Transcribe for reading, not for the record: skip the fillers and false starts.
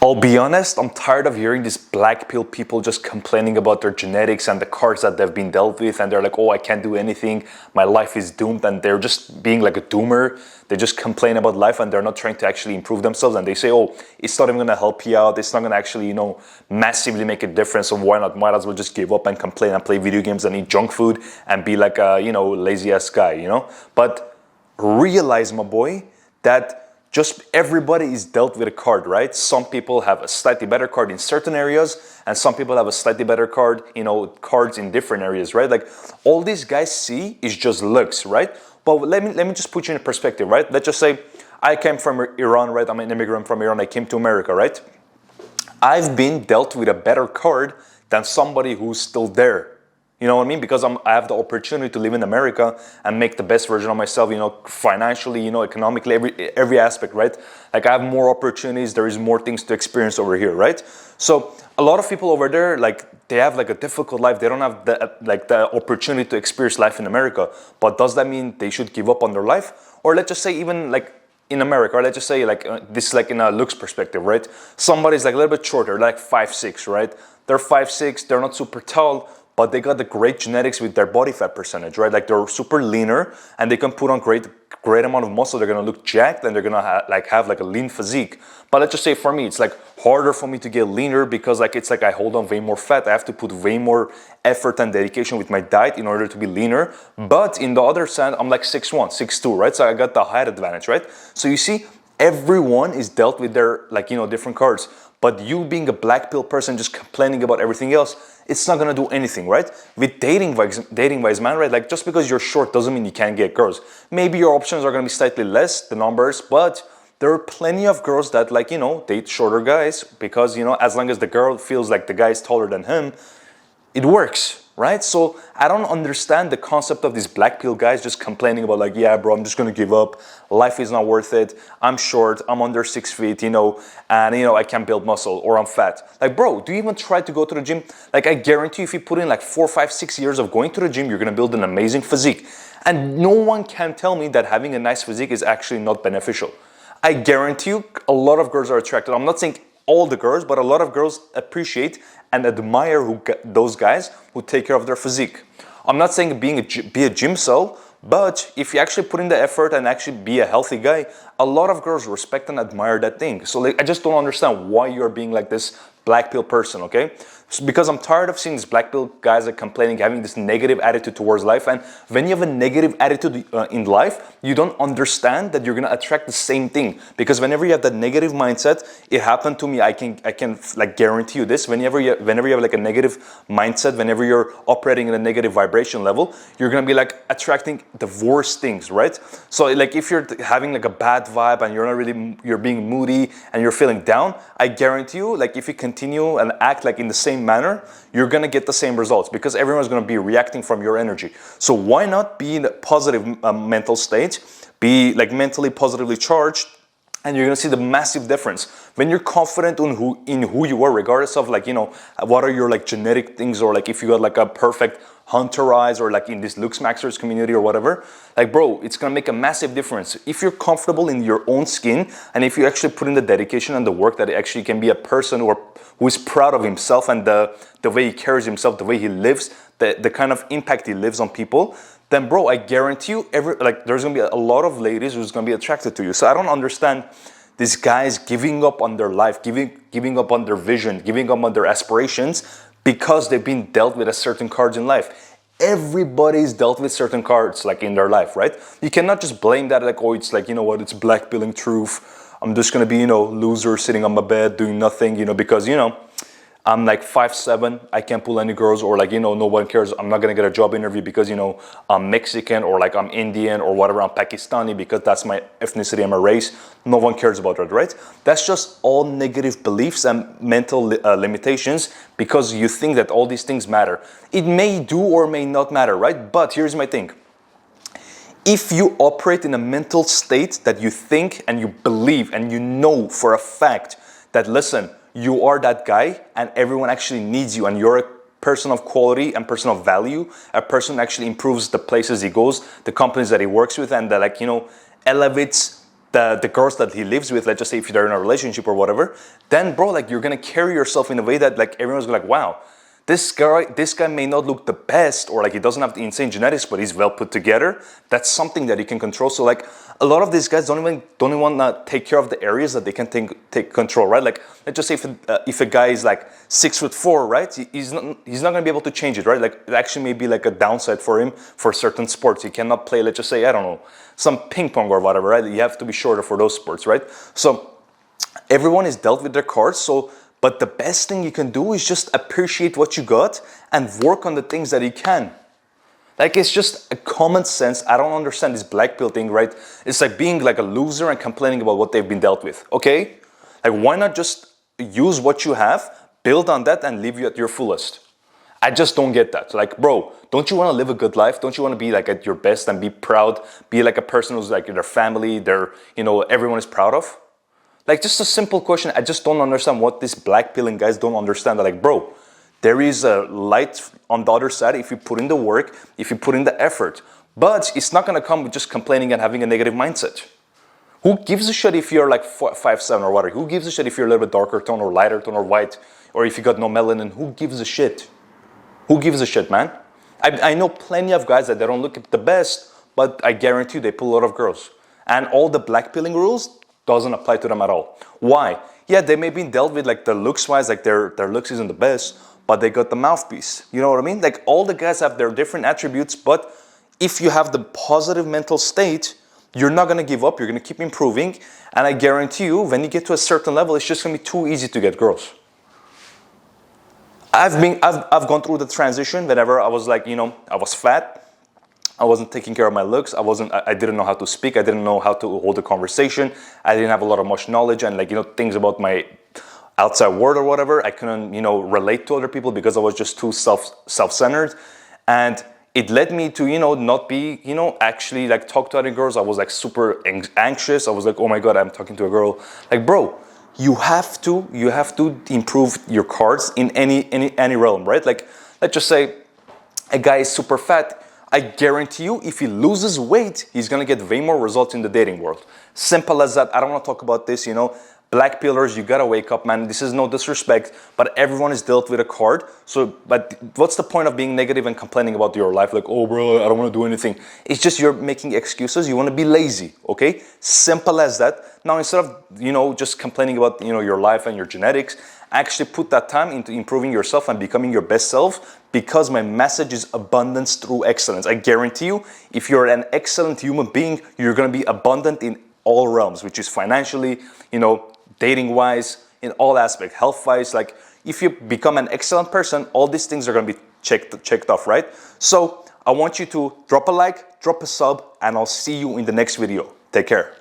I'll be honest, I'm tired of hearing these black pill people just complaining about their genetics and the cards that they've been dealt with, and they're like, oh, I can't do anything, my life is doomed, and they're just being like a doomer. They just complain about life and they're not trying to actually improve themselves, and they say, oh, it's not even gonna help you out, it's not gonna actually, massively make a difference, so why not? Might as well just give up and complain and play video games and eat junk food and be like a, lazy ass guy, But realize, my boy, that just everybody is dealt with a card, right? Some people have a slightly better card in certain areas, and some people have a slightly better card, cards in different areas, right? Like all these guys see is just looks, right? But let me just put you in perspective, right? Let's just say I came from Iran, right? I'm an immigrant from Iran. I came to America, right? I've been dealt with a better card than somebody who's still there. You know what I mean? Because I have the opportunity to live in America and make the best version of myself, financially, economically, every aspect, right? Like I have more opportunities, there is more things to experience over here, right? So a lot of people over there, like they have like a difficult life. They don't have the opportunity to experience life in America. But does that mean they should give up on their life? Or let's just say even like in America, or let's just say like this is like in a looks perspective, right? Somebody's like a little bit shorter, like 5'6", right? They're 5'6", they're not super tall, but they got the great genetics with their body fat percentage, right? Like they're super leaner and they can put on great amount of muscle. They're gonna look jacked and they're gonna have like a lean physique. But let's just say for me, it's like harder for me to get leaner because it's like I hold on way more fat. I have to put way more effort and dedication with my diet in order to be leaner. But in the other side, I'm like 6'1", 6'2", right? So I got the height advantage, right? So you see, everyone is dealt with their different cards. But you being a black pill person just complaining about everything else, it's not gonna do anything, right? With dating wise, man, right? Like just because you're short doesn't mean you can't get girls. Maybe your options are gonna be slightly less, the numbers, but there are plenty of girls that date shorter guys because, as long as the girl feels like the guy is taller than him, it works. Right? So I don't understand the concept of these black pill guys just complaining about like, yeah, bro, I'm just gonna give up. Life is not worth it. I'm short. I'm under 6 feet, and I can't build muscle or I'm fat. Like, bro, do you even try to go to the gym? Like, I guarantee you, if you put in like 4, 5, 6 years of going to the gym, you're gonna build an amazing physique. And no one can tell me that having a nice physique is actually not beneficial. I guarantee you, a lot of girls are attracted. I'm not saying all the girls, but a lot of girls appreciate and admire those guys who take care of their physique. I'm not saying be a gym cell, but if you actually put in the effort and actually be a healthy guy, a lot of girls respect and admire that thing. So I just don't understand why you're being like this black pill person, okay? Because I'm tired of seeing these black pill guys are complaining, having this negative attitude towards life. And when you have a negative attitude in life, you don't understand that you're gonna attract the same thing. Because whenever you have that negative mindset, it happened to me. I can like guarantee you this. Whenever you have like a negative mindset, whenever you're operating in a negative vibration level, you're gonna be like attracting the worst things, right? So like if you're having like a bad vibe and you're being moody and you're feeling down, I guarantee you, like if you continue and act like in the same manner, you're gonna get the same results because everyone's gonna be reacting from your energy. So why not be in a positive mental state, be like mentally positively charged, and you're gonna see the massive difference when you're confident in who you are, regardless of like what are your like genetic things, or like if you got like a perfect hunter eyes, or like in this looks maxers community or whatever. Like, bro, it's gonna make a massive difference if you're comfortable in your own skin, and if you actually put in the dedication and the work that actually can be a person who is proud of himself and the way he carries himself, the way he lives, the kind of impact he lives on people. Then bro, I guarantee you there's gonna be a lot of ladies who's gonna be attracted to you. So I don't understand these guys giving up on their life, giving up on their vision, giving up on their aspirations because they've been dealt with a certain cards in life. Everybody's dealt with certain cards like in their life, right? You cannot just blame that like, oh, it's like, it's blackpilling truth. I'm just gonna be, loser sitting on my bed doing nothing, because, I'm like 5'7", I can't pull any girls, or like, no one cares. I'm not gonna get a job interview because, I'm Mexican, or like I'm Indian or whatever, I'm Pakistani because that's my ethnicity and my race. No one cares about that, right? That's just all negative beliefs and mental limitations because you think that all these things matter. It may do or may not matter, right? But here's my thing. If you operate in a mental state that you think and you believe and you know for a fact that, listen, you are that guy and everyone actually needs you and you're a person of quality and person of value, a person who actually improves the places he goes, the companies that he works with, and that elevates the girls that he lives with, let's just say if they're in a relationship or whatever, then bro, like you're gonna carry yourself in a way that like everyone's like, wow, this guy may not look the best, or like he doesn't have the insane genetics, but he's well put together. That's something that he can control. So like a lot of these guys don't even want to take care of the areas that they can take control, right? Like let's just say if a guy is like 6'4", right? He's not going to be able to change it, right? Like it actually may be like a downside for him for certain sports. He cannot play, let's just say, I don't know, some ping pong or whatever, right? You have to be shorter for those sports, right? So everyone is dealt with their cards. So, but the best thing you can do is just appreciate what you got and work on the things that you can. Like it's just a common sense. I don't understand this black pill thing, right? It's like being like a loser and complaining about what they've been dealt with, okay? Like why not just use what you have, build on that, and live you at your fullest? I just don't get that. Like, bro, don't you want to live a good life? Don't you want to be like at your best and be proud? Be like a person who's like their family, everyone is proud of? Like just a simple question. I just don't understand what these black pilling guys don't understand. They're like, bro, there is a light on the other side if you put in the work, if you put in the effort. But it's not going to come with just complaining and having a negative mindset. Who gives a shit if you're like 5'7" or whatever? Who gives a shit if you're a little bit darker tone or lighter tone or white? Or if you got no melanin? Who gives a shit? Who gives a shit, man? I know plenty of guys that they don't look the best, but I guarantee you they pull a lot of girls. And all the black pilling rules doesn't apply to them at all. Why? Yeah, they may be dealt with like the looks wise, like their looks isn't the best, but they got the mouthpiece. You know what I mean? Like all the guys have their different attributes, but if you have the positive mental state, you're not gonna give up, you're gonna keep improving, and I guarantee you, when you get to a certain level, it's just gonna be too easy to get girls. I've gone through the transition whenever I was like, I was fat. I wasn't taking care of my looks. I didn't know how to speak. I didn't know how to hold a conversation. I didn't have a lot of much knowledge and things about my outside world or whatever. I couldn't, relate to other people because I was just too self-centered. And it led me to, not be, actually like talk to other girls. I was like super anxious. I was like, oh my God, I'm talking to a girl. Like, bro, you have to improve your cards in any realm, right? Like, let's just say a guy is super fat. I guarantee you, if he loses weight, he's gonna get way more results in the dating world. Simple as that. I don't wanna talk about this, Black pillars, you gotta wake up, man. This is no disrespect, but everyone is dealt with a card. So, but what's the point of being negative and complaining about your life? Like, oh bro, I don't wanna do anything. It's just you're making excuses. You wanna be lazy, okay? Simple as that. Now, instead of, just complaining about, your life and your genetics, actually put that time into improving yourself and becoming your best self, because my message is abundance through excellence. I guarantee you, if you're an excellent human being, you're gonna be abundant in all realms, which is financially, dating-wise, in all aspects, health-wise. Like, if you become an excellent person, all these things are gonna be checked off, right? So I want you to drop a like, drop a sub, and I'll see you in the next video. Take care.